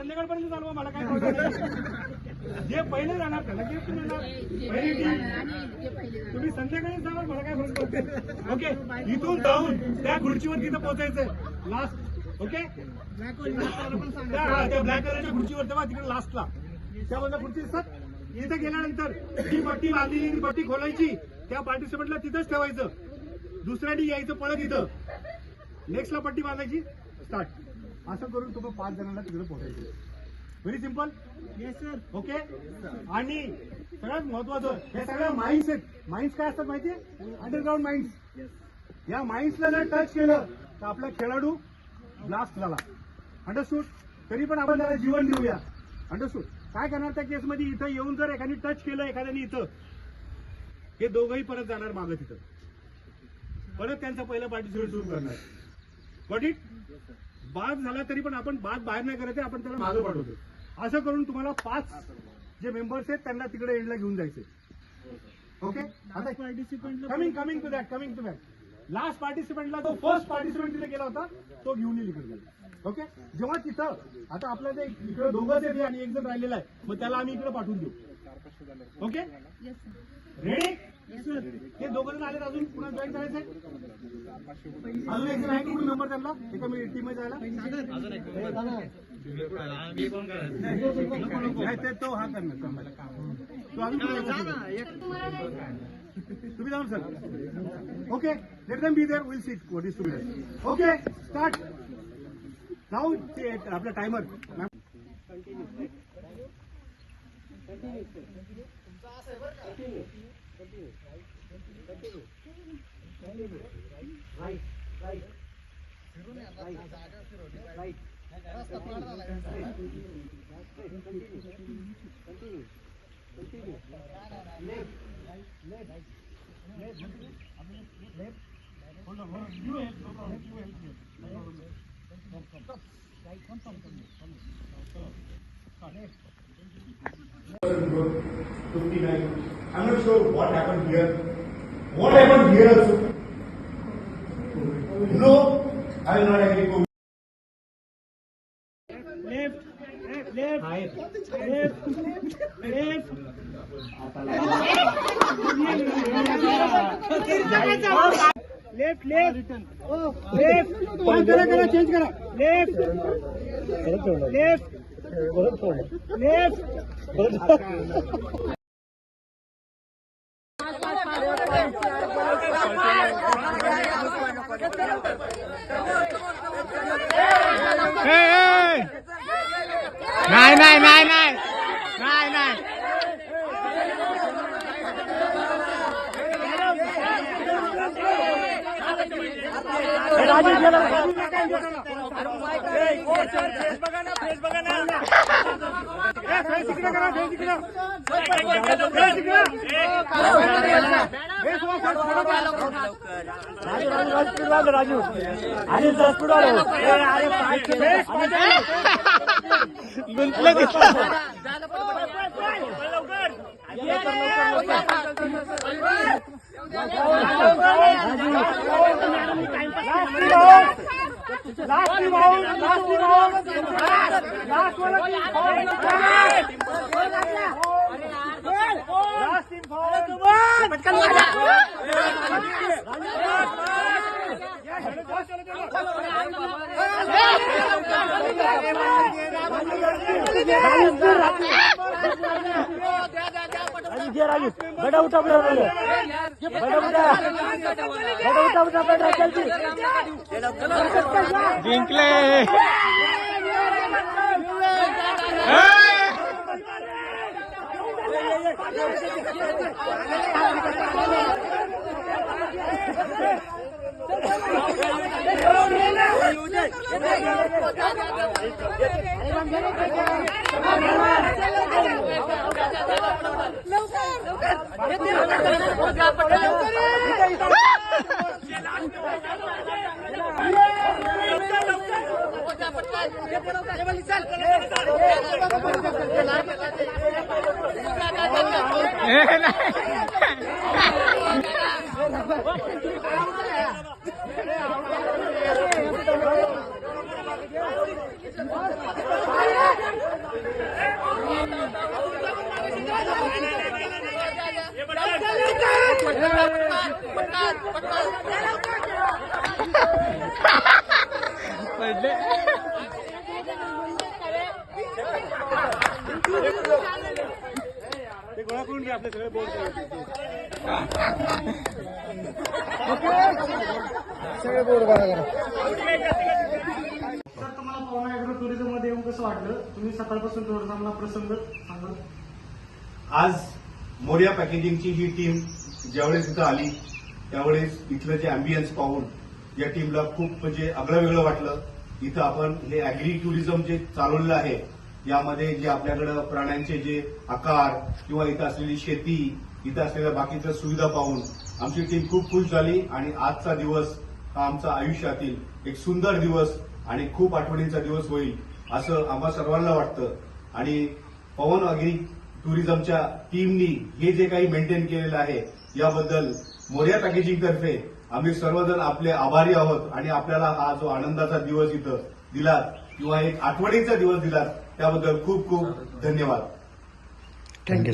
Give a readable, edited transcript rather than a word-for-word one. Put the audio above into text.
संध्याकाळपर्यंत चालवा, मला काय प्रॉब्लेम नाही. जे पहिले जाणार त्याला गिफ्ट मिळणार. पहिली टीम तुम्ही संध्याकाळी जाणार, मला काय फरक पडते. ओके, इथून जाऊन त्या खुर्चीवर तिथं पोहोचायचंय लास्ट. ओके, त्या ब्लॅक कलरच्या खुर्चीवर तेव्हा तिकडे लास्टला त्यामध्ये खुर्ची असतात. इथे गेल्यानंतर ती पट्टी बांधलेली, ती पट्टी खोलायची, त्या पार्टिसिपंटला तिथंच ठेवायचं. दुसऱ्याने यायचं पळत इथं, नेक्स्टला पट्टी बांधायची, स्टार्ट. असं करून तुम्ही 5 जणांना तिकडे पोहोचायचं. Very simple. Yes sir. Okay. आणि सगळ्यात महत्वाचं, हे सगळ्या माइंड्स आहेत. माइंड्स काय असतात माहितीये? Underground minds. या माइंड्सला जर टच केलं तर आपला खेळाडू ब्लास्ट झाला. अंडरस्टूड. तरी पण आपण त्याला जीवन देऊया. अंडरस्टूड. काय करणार त्या केसमध्ये? इथं येऊन जर एखादी टच केलं एखाद्याने इथं, हे दोघंही परत जाणार मागं, तिथं परत त्यांचा पहिला पार्टिसिपेट सुरू करणार. Got it? बाद झाला तरी पण आपण बाद बाहेर नाही करायचं, आपण त्याला मागं पाठवतो. असं करून तुम्हाला 5 जे मेंबर्स आहेत त्यांना तिकडे एंडला घेऊन जायचे. ओके. आता कमिंग टू दॅट. लास्ट पार्टिसिपंटला, जो फर्स्ट पार्टिसिपंट तिथे गेला होता तो घेऊन येईल इकडे गेला. ओके. जेव्हा तिथं आता आपल्या ते इकडे दोघंच येते आणि एक जण राहिलेला आहे, मग त्याला आम्ही इकडे पाठवून देऊ. ओके. रेडी? हे दोघं जण आले, अजून पुन्हा जॉईन करायचंय. अजून एक जण आहे कुठून नंबर त्यांना एका टीम मध्ये जायला? तो हा करणार तो अजून तुम्ही जाऊन sir. Okay. Let them be there. Will see what is to be done. Okay, start now. आपला timer I'm not sure what happened here. What happened here also? No, I will not agree. Left. Change करा. Left. नाही. राजू आणि गुंतलं बड़ा उठा जिंकले. ते गोळा करून घ्या आपले सगळे बोर्ड सगळे बोर्ड गोळा करा. सर, तुम्हाला पवना ॲग्रो टुरिझम मध्ये येऊन कसं वाटलं? तुम्ही सकाळपासून थोडासा मला प्रसंग सांगा. आज मोरिया पॅकेजिंगची ही टीम ज्यावेळेस इथं आली त्यावेळेस इथलं जे अँबियन्स पाहून या टीमला खूप म्हणजे आगळं वेगळं वाटलं. इथं आपण हे अॅग्री टुरिझम जे चालवलेलं आहे यामध्ये जे आपल्याकडं प्राण्यांचे जे आकार किंवा इथं असलेली शेती, इथं असलेल्या बाकीच्या सुविधा पाहून आमची टीम खूप खुश झाली आणि आजचा दिवस हा आमचा आयुष्यातील एक सुंदर दिवस आणि खूप आठवणींचा दिवस होईल असं आम्हा सर्वांना वाटतं. आणि पवन अॅग्री टुरिझमच्या टीमनी हे जे काही मेंटेन केलेलं आहे याबद्दल मोरिया पॅकेजिंग तर्फे आम्ही सर्वजण आपले आभारी आहोत आणि आपल्याला हा जो आनंदाचा दिवस इथं दिलात किंवा एक आठवणीचा दिवस दिलात त्याबद्दल खूप खूप धन्यवाद. थँक्यू.